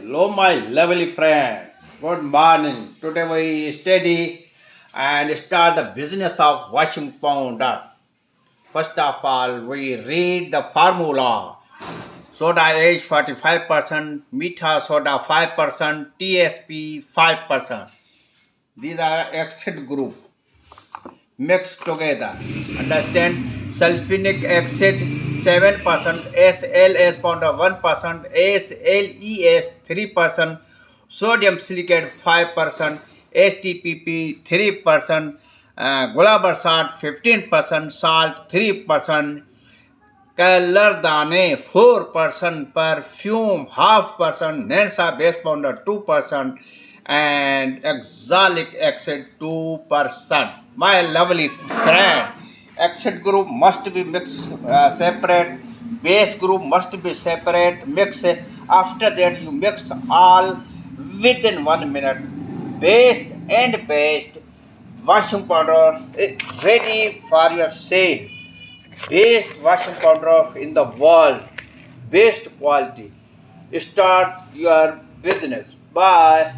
Hello, my lovely friend. Good morning. Today we study and start the business of washing powder. First of all, we read the formula. Soda age 45%, Meetha soda 5%, TSP 5%. These are acid group mixed together. Understand? Sulfuric acid 7%, SLS powder 1%, SLES 3%, sodium silicate 5%, STPP 3%, gulabar salt 15%, salt 3%, color 4%, perfume 0.5%, Nansa base powder 2%, and oxalic acid 2%. My lovely friend, acid group must be mixed separate, base group must be separate, mix. After that, you mix all within 1 minute. Based washing powder is ready for your sale. Best washing powder in the world, best quality. Start your business. Bye.